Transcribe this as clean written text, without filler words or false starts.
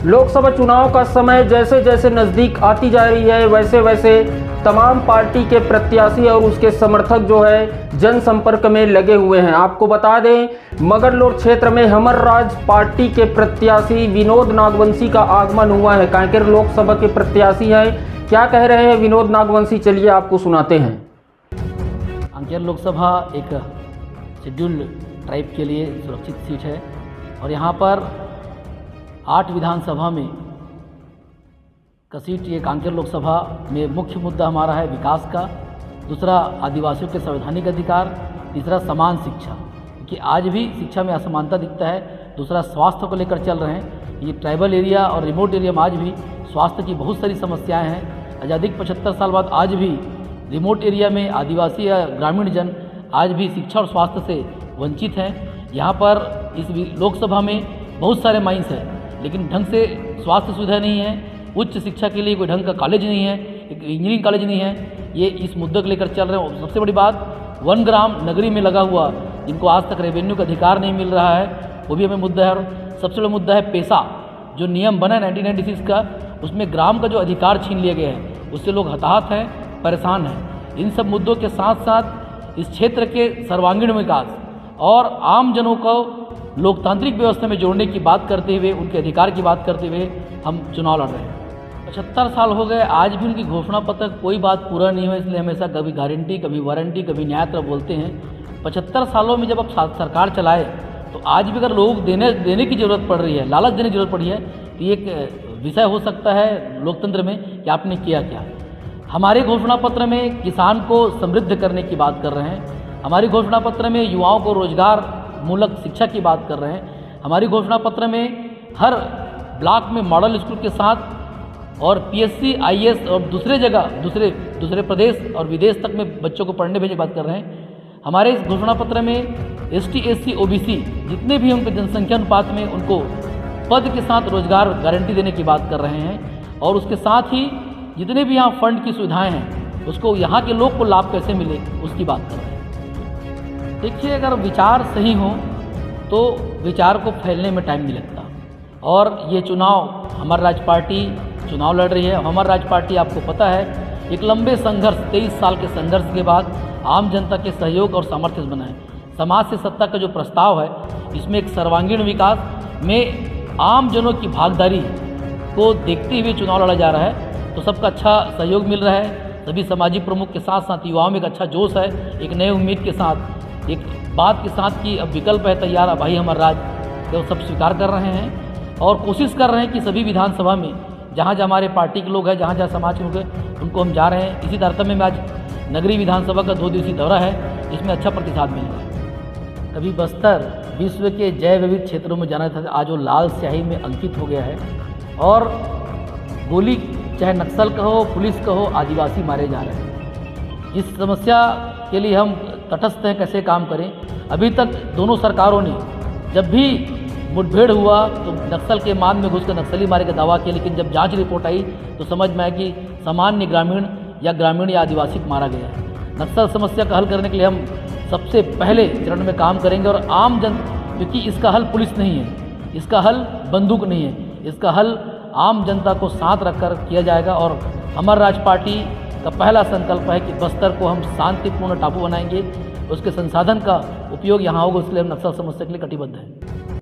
लोकसभा चुनाव का समय जैसे जैसे नज़दीक आती जा रही है, वैसे वैसे तमाम पार्टी के प्रत्याशी और उसके समर्थक जो है जनसंपर्क में लगे हुए हैं। आपको बता दें, मगरलोड क्षेत्र में हमर राज पार्टी के प्रत्याशी विनोद नागवंशी का आगमन हुआ है। कांकेर लोकसभा के प्रत्याशी हैं। क्या कह रहे हैं विनोद नागवंशी, चलिए आपको सुनाते हैं। कांकेर लोकसभा एक शेड्यूल्ड ट्राइब के लिए सुरक्षित सीट है और यहाँ पर 8 विधानसभा में का सीट ये कांकेर लोकसभा में मुख्य मुद्दा हमारा है विकास का, दूसरा आदिवासियों के संवैधानिक अधिकार, तीसरा समान शिक्षा, क्योंकि आज भी शिक्षा में असमानता दिखता है, दूसरा स्वास्थ्य को लेकर चल रहे हैं। ये ट्राइबल एरिया और रिमोट एरिया में आज भी स्वास्थ्य की बहुत सारी समस्याएं हैं। आज़ादी के 75 साल बाद आज भी रिमोट एरिया में आदिवासी या ग्रामीण जन आज भी शिक्षा और स्वास्थ्य से वंचित हैं। यहाँ पर इस लोकसभा में बहुत सारे माइंस हैं, लेकिन ढंग से स्वास्थ्य सुविधा नहीं है, उच्च शिक्षा के लिए कोई ढंग का कॉलेज नहीं है, एक इंजीनियरिंग कॉलेज नहीं है। ये इस मुद्दे को लेकर चल रहे हैं। सबसे बड़ी बात, 1 ग्राम नगरी में लगा हुआ जिनको आज तक रेवेन्यू का अधिकार नहीं मिल रहा है, वो भी हमें मुद्दा है। और सबसे बड़ा मुद्दा है पैसा। जो नियम बना है 1996 का, उसमें ग्राम का जो अधिकार छीन लिया गया है, उससे लोग हताहत हैं, परेशान हैं। इन सब मुद्दों के साथ साथ इस क्षेत्र के सर्वांगीण विकास और आम जनों को लोकतांत्रिक व्यवस्था में जोड़ने की बात करते हुए, उनके अधिकार की बात करते हुए हम चुनाव लड़ रहे हैं। 75 साल हो गए, आज भी उनकी घोषणा पत्र कोई बात पूरा नहीं हुआ, इसलिए हमेशा कभी गारंटी, कभी वारंटी, कभी न्यायत्र बोलते हैं। 75 सालों में जब अब सरकार चलाए तो आज भी अगर लोग देने की ज़रूरत पड़ रही है, लालच देने की जरूरत पड़ी है, तो ये एक विषय हो सकता है लोकतंत्र में कि आपने किया क्या। हमारे घोषणा पत्र में किसान को समृद्ध करने की बात कर रहे हैं, हमारी घोषणा पत्र में युवाओं को रोजगार मूलक शिक्षा की बात कर रहे हैं, हमारी घोषणा पत्र में हर ब्लॉक में मॉडल स्कूल के साथ और पीएससी, आईएएस और दूसरे जगह दूसरे प्रदेश और विदेश तक में बच्चों को पढ़ने भेजने की बात कर रहे हैं। हमारे इस घोषणा पत्र में एसटी, एससी, ओबीसी जितने भी उनके जनसंख्या अनुपात में उनको पद के साथ रोजगार गारंटी देने की बात कर रहे हैं और उसके साथ ही जितने भी यहाँ फंड की सुविधाएं हैं उसको यहाँ के लोग को लाभ कैसे मिले उसकी बात कर रहे हैं। देखिए, अगर विचार सही हो तो विचार को फैलने में टाइम नहीं लगता। और ये चुनाव हमर राज पार्टी चुनाव लड़ रही है। हमर राज पार्टी आपको पता है एक लंबे संघर्ष, 23 साल के संघर्ष के बाद आम जनता के सहयोग और सामर्थ्य से बना है। समाज से सत्ता का जो प्रस्ताव है, इसमें एक सर्वांगीण विकास में आम जनों की भागीदारी को देखते हुए चुनाव लड़ा जा रहा है। तो सबका अच्छा सहयोग मिल रहा है। सभी सामाजिक प्रमुख के साथ साथ युवाओं में एक अच्छा जोश है, एक नए उम्मीद के साथ, एक बात के साथ कि अब विकल्प है तैयार, अब भाई हमर राज, तो सब स्वीकार कर रहे हैं और कोशिश कर रहे हैं कि सभी विधानसभा में जहाँ जहाँ हमारे पार्टी के लोग हैं, जहाँ जहाँ समाज के लोग हैं, उनको हम जा रहे हैं। इसी तारतम्य में आज नगरीय विधानसभा का 2 दिवसीय दौरा है, इसमें अच्छा प्रतिसाद मिल रहा है। कभी बस्तर विश्व के जैव विविध क्षेत्रों में जाना था, आज वो लाल स्याही में अंकित हो गया है और गोली चाहे नक्सल कहो, पुलिस कहो, आदिवासी मारे जा रहे हैं। इस समस्या के लिए हम तटस्थ हैं, कैसे काम करें। अभी तक दोनों सरकारों ने जब भी मुठभेड़ हुआ तो नक्सल के मान में घुसकर नक्सली मारे का दावा किया, लेकिन जब जांच रिपोर्ट आई तो समझ में आया कि सामान्य ग्रामीण या आदिवासी को मारा गया है। नक्सल समस्या का हल करने के लिए हम सबसे पहले चरण में काम करेंगे और आम जन, क्योंकि इसका हल पुलिस नहीं है, इसका हल बंदूक नहीं है, इसका हल आम जनता को साथ रखकर किया जाएगा। और हमर राज पार्टी का पहला संकल्प है कि बस्तर को हम शांतिपूर्ण टापू बनाएंगे, उसके संसाधन का उपयोग यहाँ होगा, इसलिए हम नक्सल समस्या के लिए कटिबद्ध हैं।